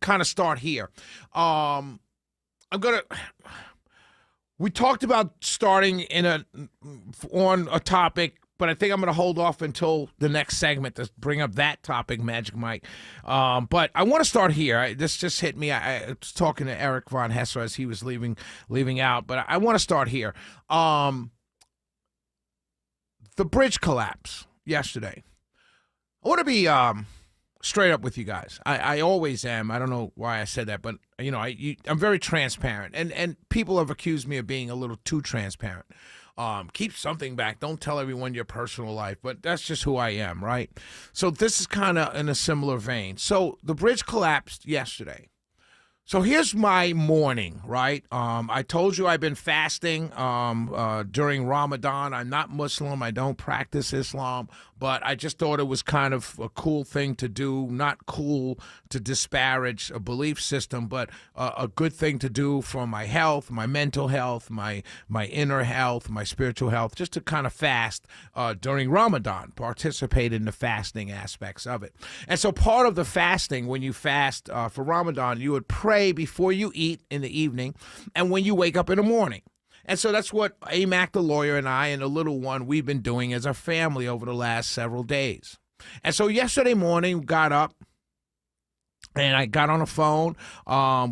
kind of start here. We talked about starting on a topic, but I think I'm going to hold off until the next segment to bring up that topic, Magic Mike. But I want to start here. This just hit me. I was talking to Eric Von Hesser as he was leaving out, but I want to start here. The bridge collapse yesterday. I want to be straight up with you guys. I always am. I don't know why I said that, but I'm very transparent, and people have accused me of being a little too transparent. Keep something back. Don't tell everyone your personal life, but that's just who I am, right? So this is kind of in a similar vein. So the bridge collapsed yesterday. So here's my morning, right? I told you I've been fasting during Ramadan. I'm not Muslim. I don't practice Islam, but I just thought it was kind of a cool thing to do. Not cool to disparage a belief system, but a good thing to do for my health, my mental health, my inner health, my spiritual health, just to kind of fast during Ramadan, participate in the fasting aspects of it. And so part of the fasting, when you fast for Ramadan, you would pray before you eat in the evening and when you wake up in the morning. And so that's what Amac, the lawyer, and I and the little one, we've been doing as a family over the last several days. And so yesterday morning, got up, and I got on the phone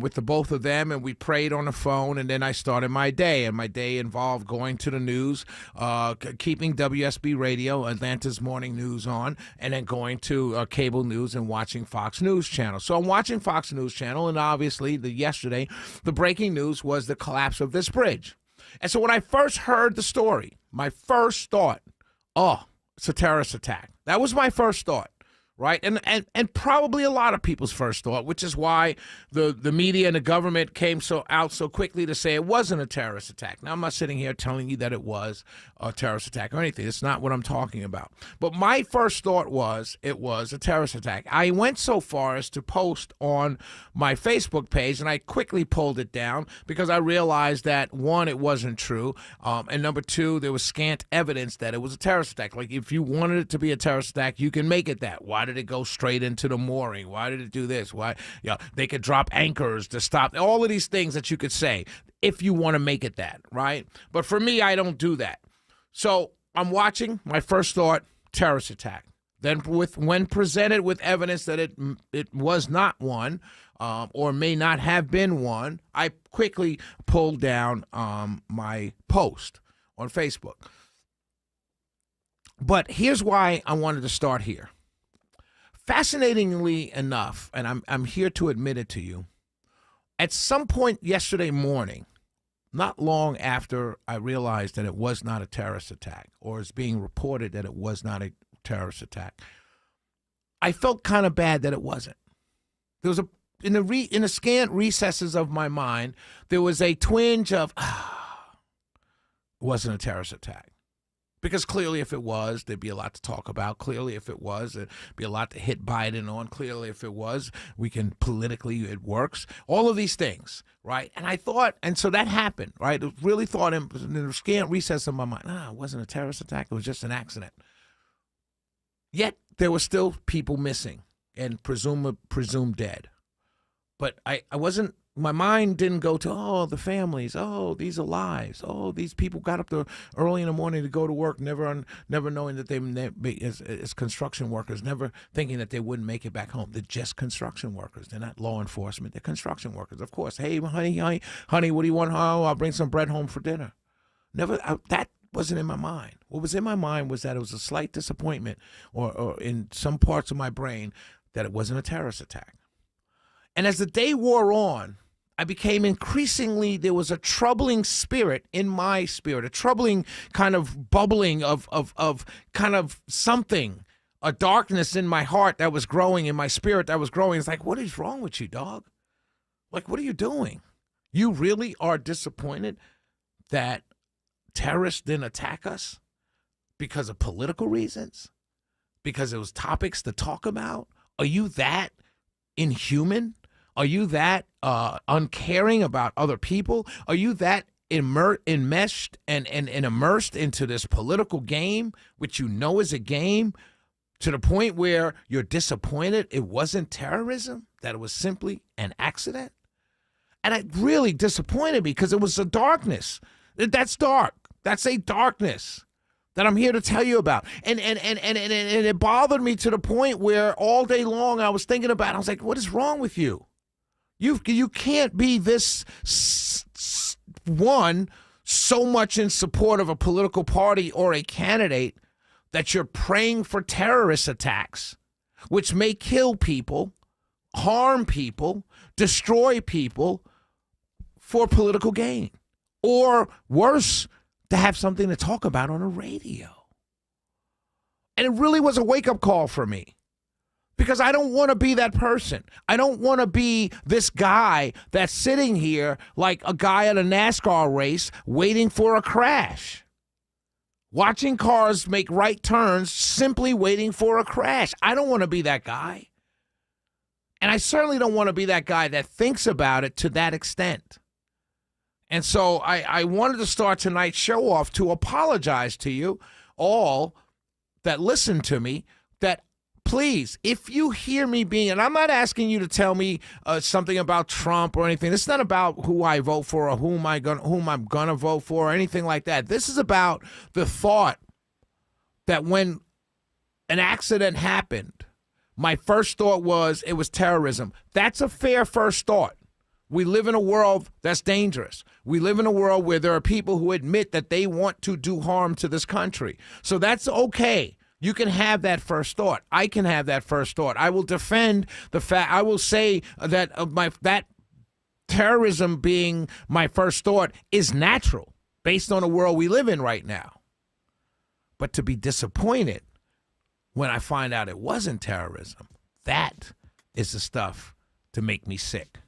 with the both of them, and we prayed on the phone, and then I started my day. And my day involved going to the news, keeping WSB Radio, Atlanta's morning news on, and then going to cable news and watching Fox News Channel. So I'm watching Fox News Channel, and obviously yesterday, the breaking news was the collapse of this bridge. And so when I first heard the story, my first thought, oh, it's a terrorist attack. That was my first thought. Right, and probably a lot of people's first thought, which is why the media and the government came out so quickly to say it wasn't a terrorist attack. Now, I'm not sitting here telling you that it was a terrorist attack or anything. It's not what I'm talking about. But my first thought was it was a terrorist attack. I went so far as to post on my Facebook page, and I quickly pulled it down because I realized that, one, it wasn't true, and number two, there was scant evidence that it was a terrorist attack. Like, if you wanted it to be a terrorist attack, you can make it that. Why did it go straight into the mooring? Why did it do this? Why? They could drop anchors to stop all of these things that you could say if you want to make it that, right? But for me, I don't do that. So I'm watching. My first thought, terrorist attack. Then when presented with evidence that it was not one or may not have been one, I quickly pulled down my post on Facebook. But here's why I wanted to start here. Fascinatingly enough, and I'm here to admit it to you, at some point yesterday morning, not long after I realized that it was not a terrorist attack, or is being reported that it was not a terrorist attack, I felt kind of bad that it wasn't. There was in the scant recesses of my mind, there was a twinge of, it wasn't a terrorist attack. Because clearly if it was, there'd be a lot to talk about. Clearly if it was, there'd be a lot to hit Biden on. Clearly if it was, we can politically, it works. All of these things, right? And I thought, and so that happened, right? I really thought in the scant recess of my mind, it wasn't a terrorist attack. It was just an accident. Yet there were still people missing and presumed dead. But I wasn't, my mind didn't go to, the families, these are lives, these people got up there early in the morning to go to work, never knowing that they, as construction workers, never thinking that they wouldn't make it back home. They're just construction workers. They're not law enforcement. They're construction workers. Of course, hey, honey, what do you want? Oh, I'll bring some bread home for dinner. That wasn't in my mind. What was in my mind was that it was a slight disappointment or in some parts of my brain that it wasn't a terrorist attack. And as the day wore on, I became increasingly, there was a troubling spirit in my spirit, a troubling kind of bubbling of kind of something, a darkness in my heart that was growing, in my spirit that was growing. It's like, what is wrong with you, dog? Like, what are you doing? You really are disappointed that terrorists didn't attack us because of political reasons? Because it was topics to talk about? Are you that inhuman? Are you that uncaring about other people? Are you that enmeshed and immersed into this political game, which you know is a game, to the point where you're disappointed it wasn't terrorism? that it was simply an accident. And it really disappointed me because it was a darkness. That's dark. That's a darkness that I'm here to tell you about. And it bothered me to the point where all day long I was thinking about it. I was like, what is wrong with you? You can't be this one so much in support of a political party or a candidate that you're praying for terrorist attacks, which may kill people, harm people, destroy people for political gain. Or worse, to have something to talk about on a radio. And it really was a wake-up call for me. Because I don't want to be that person. I don't want to be this guy that's sitting here like a guy at a NASCAR race waiting for a crash. Watching cars make right turns, simply waiting for a crash. I don't want to be that guy. And I certainly don't want to be that guy that thinks about it to that extent. And so I wanted to start tonight's show off to apologize to you all that listen to me, that please, if you hear me being, and I'm not asking you to tell me something about Trump or anything. It's not about who I vote for or whom I'm gonna vote for or anything like that. This is about the thought that when an accident happened, my first thought was it was terrorism. That's a fair first thought. We live in a world that's dangerous. We live in a world where there are people who admit that they want to do harm to this country. So that's okay. You can have that first thought. I can have that first thought. I will defend the fact. I will say that that terrorism being my first thought is natural based on the world we live in right now. But to be disappointed when I find out it wasn't terrorism, that is the stuff to make me sick.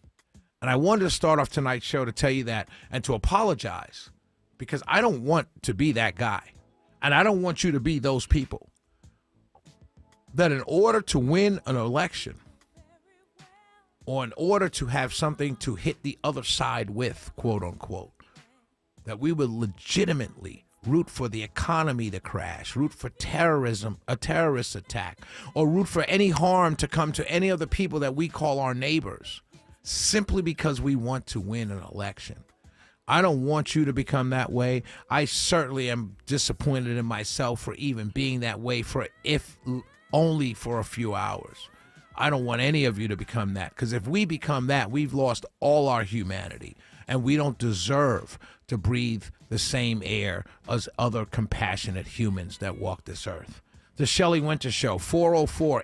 And I wanted to start off tonight's show to tell you that and to apologize because I don't want to be that guy. And I don't want you to be those people that in order to win an election or in order to have something to hit the other side with, quote unquote, that we would legitimately root for the economy to crash, root for terrorism, a terrorist attack, or root for any harm to come to any of the people that we call our neighbors, simply because we want to win an election. I don't want you to become that way. I certainly am disappointed in myself for even being that way, for if only for a few hours. I don't want any of you to become that, because if we become that, we've lost all our humanity, and we don't deserve to breathe the same air as other compassionate humans that walk this earth. The Shelley Winter Show, 404